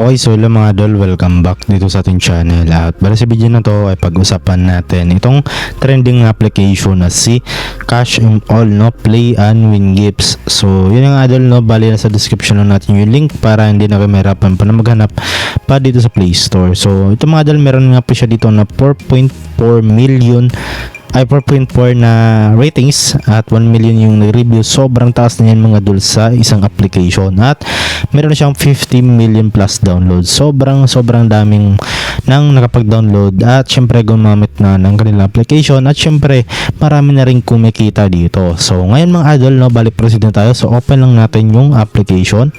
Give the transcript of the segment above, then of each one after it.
Okay, so hello mga idol, welcome back dito sa ating channel. At bali sa video na to ay pag-usapan natin itong trending application na si Cash in All, no? Play and Win Gifts. So yun yung idol, no? Bali na sa description lang natin yung link para hindi na kayo mahirapan pa na maghanap pa dito sa Play Store. So ito mga idol, meron nga po siya dito na 4.4 million ay 4.4 na ratings at 1 million yung review. Sobrang taas na yan mga idol sa isang application at meron siyang 50 million plus downloads. Sobrang daming nang nakapag-download at syempre gumamit na ng kanilang application at syempre marami na rin kumikita dito. So ngayon mga idol, no, balik proceed na tayo. So open lang natin yung application.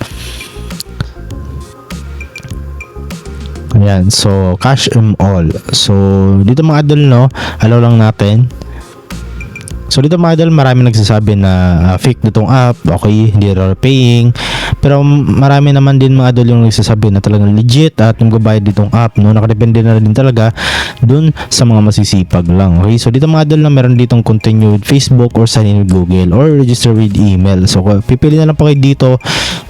Ayan, so Cash in All. So dito mga idol, no, allow lang natin. So dito mga idol, marami nagsasabi na fake ditong app, okay, hindi are paying. Pero marami naman din mga idol yung nagsasabi na talagang legit at yung gabayad ditong app, no, nakadepende na rin talaga dun sa mga masisipag lang. Okay, so dito mga idol, na meron ditong continue with Facebook or sign in with Google or register with email. So pipili na lang po kayo dito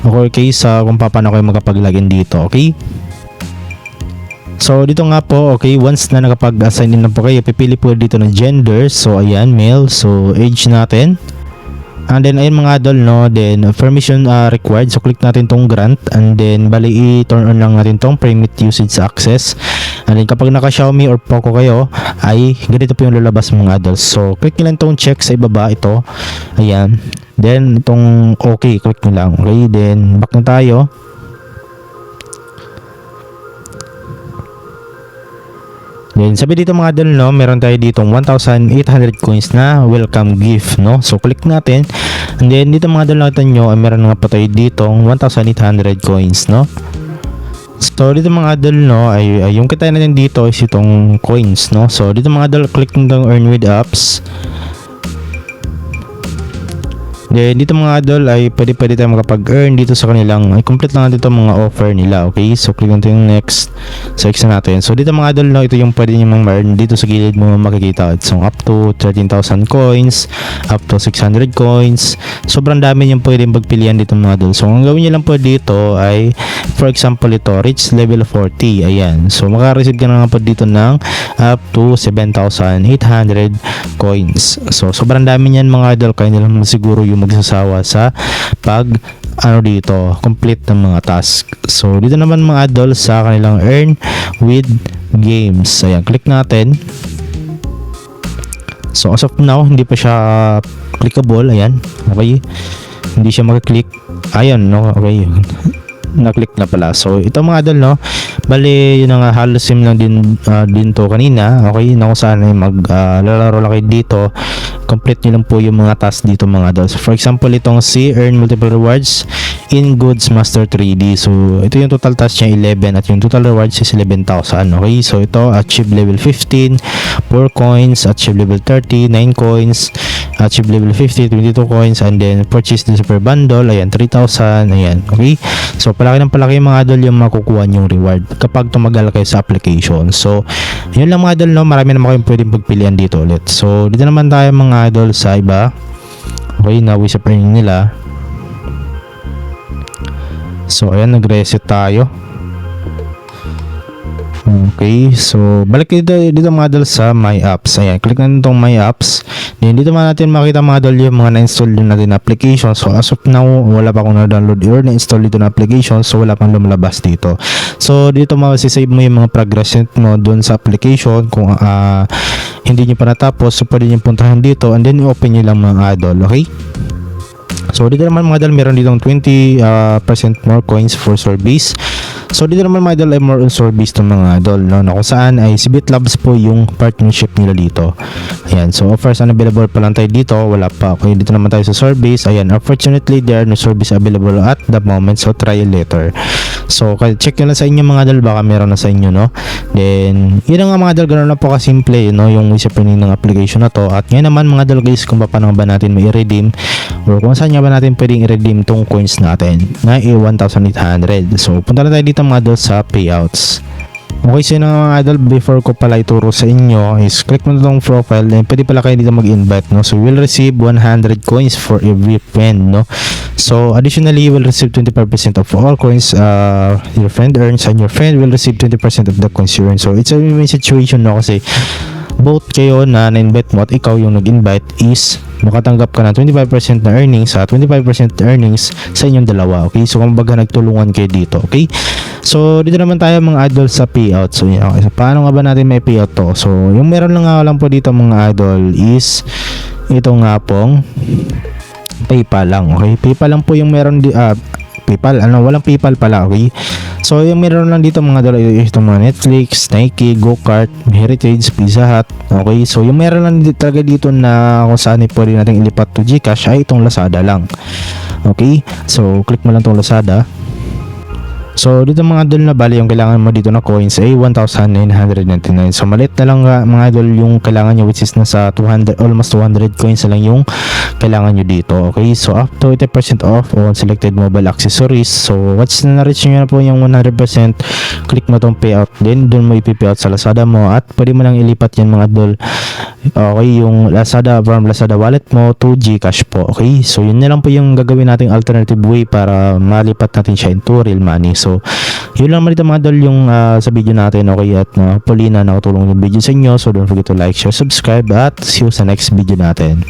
okay, sa kung paano kayo makapag-login dito, okay. So dito nga po, okay, once na nakapag-assign in na po kayo, pipili po dito ng gender. So ayan, male. So age natin. And then ayun mga idol, no, then permission required. So click natin tong grant and then bali i-turn on lang natin tong permit usage access. And then kapag naka Xiaomi or Poco kayo, ay ganito po yung lalabas mga idol. So click nyo lang tong check sa ibaba ito. Ayan. Then itong okay, click nyo lang. Okay, then back na tayo. Then sabi dito mga idol, no, meron tayo dito 1,800 coins na welcome gift, no. So click natin. And then dito mga idol, nakita nyo ay meron nga pa tayo dito 1,800 coins, no. So dito mga idol, no, ay yung kita natin dito is itong coins, no. So dito mga idol, click nyo earn with apps. Then dito mga idol ay pwede tayo makapag-earn dito sa kanilang, ay complete lang natin itong mga offer nila, okay. So click natin yung next. So extra natin. So dito mga idol, no, ito yung pwede nyo ma-earn dito sa gilid mo makikita. So up to 13,000 coins, up to 600 coins. Sobrang dami yung pwedeng pagpilian dito mga idol. So ang gawin nyo lang po dito ay, for example ito, reach level 40. Ayan. So makareceive ka na nga po dito ng up to 7,800 coins. So sobrang dami niyan mga idol, kaya nila siguro yung magsasawa sa pag dito complete ng mga task. So dito naman mga idol sa kanilang earn with games, ayan, click natin. So as of now hindi pa siya clickable, ayan, okay, hindi siya makiklik, ayan, no, okay, na-click na pala. So ito mga idol, no, bali yun nga, halos sim lang din to kanina, okay, na kung saan ay lalaro lang kayo dito, complete nyo lang po yung mga tasks dito mga idol. So for example itong si earn multiple rewards in goods master 3D. So ito yung total task niya 11 at yung total rewards is 11,000, okay. So ito achieve level 15 4 coins, achieve level 30 9 coins, achieve level 50 22 coins, and then purchase the super bundle, ayan, 3,000, ayan, okay. So palaki ng palaki mga idol yung makukuha yung reward kapag tumagal kayo sa application. So yun lang mga idol, no, marami naman kayong pwedeng pagpilian dito ulit. So dito naman tayo mga idol sa iba, okay, na sa earning nila. So ayan, nag-reset tayo. Okay, so balik dito mga idol sa My Apps. Ayan, click natin itong My Apps. Then dito natin makita mga idol yung mga na-install din natin na application. So as of now, wala pa akong na-download or na-install dito na application. So wala pang lumalabas dito. So dito masisave mo yung mga progress mo doon sa application. Kung hindi nyo pa natapos, so pwede nyo puntahan dito and then i-open nyo lang mga idol, okay. So dito naman mga idol, meron ditong 20% more coins for service. So dito naman mga idol ay more on service to mga idol, no, na kung saan ay si BitLabs po yung partnership nila dito. Ayan, so offers unavailable pa lang tayo dito, wala pa. Okay, dito naman tayo sa service. Ayan, unfortunately there are no service available at the moment, so try later. So check nyo lang sa inyo mga idol, baka meron na sa inyo, no. Then yun nga mga idol, ganoon na po kasimple, no, yung isa-printing ng application na to. At ngayon naman mga idol guys, kung paano ba natin may i-redeem or kung saan nga ba natin pwedeng i-redeem tong coins natin na 1,800. So punta na tayo dito mga idol sa payouts. Okay, so yun na nga mga idol, before ko pala ituro sa inyo is click mo na itong profile and pwede pala kayo dito mag-invite, no? So you will receive 100 coins for every friend, no? So additionally, you will receive 25% of all coins your friend earns, and your friend will receive 20% of the coins you earn. So it's a win-win situation, no? Kasi both kayo na na-invite mo at ikaw yung nag-invite is makatanggap ka ng 25% na earnings sa 25% earnings sa inyong dalawa. Okay, so kumbaga nagtulungan kayo dito. Okay, so dito naman tayo mga idol sa payout. So yun, okay, so paano nga ba natin may payout to? So yung meron lang po dito mga idol is ito nga pong PayPal lang. Okay, PayPal lang po yung meron PayPal, walang PayPal pala. Okay, so yung meron lang dito mga idol itong mga Netflix, Nike, GoKart, Heritage, Pizza Hut. Okay, so yung meron lang talaga dito na kung saan pwede natin ilipat to GCash ay itong Lazada lang. Okay, so click mo lang itong Lazada. So dito mga idol na bali yung kailangan mo dito na coins ay 1,999. So maliit na lang mga idol yung kailangan nyo, which is nasa 200, almost 200 coins na lang yung kailangan nyo dito. Okay, so up to 80% off on selected mobile accessories. So once na na-reach nyo na po yung 100%, click mo tong payout, then doon mo ipi-payout sa Lazada mo at pwede mo lang ilipat yan mga idol. Okay, yung Lazada from Lazada wallet mo to GCash po. Okay, so yun na lang po yung gagawin nating alternative way para malipat natin siya into real money. So yun lang naman dito mga idol yung sa video natin. Okay, at hopefully na nakatulong yung video sa inyo. So don't forget to like, share, subscribe at see you sa next video natin.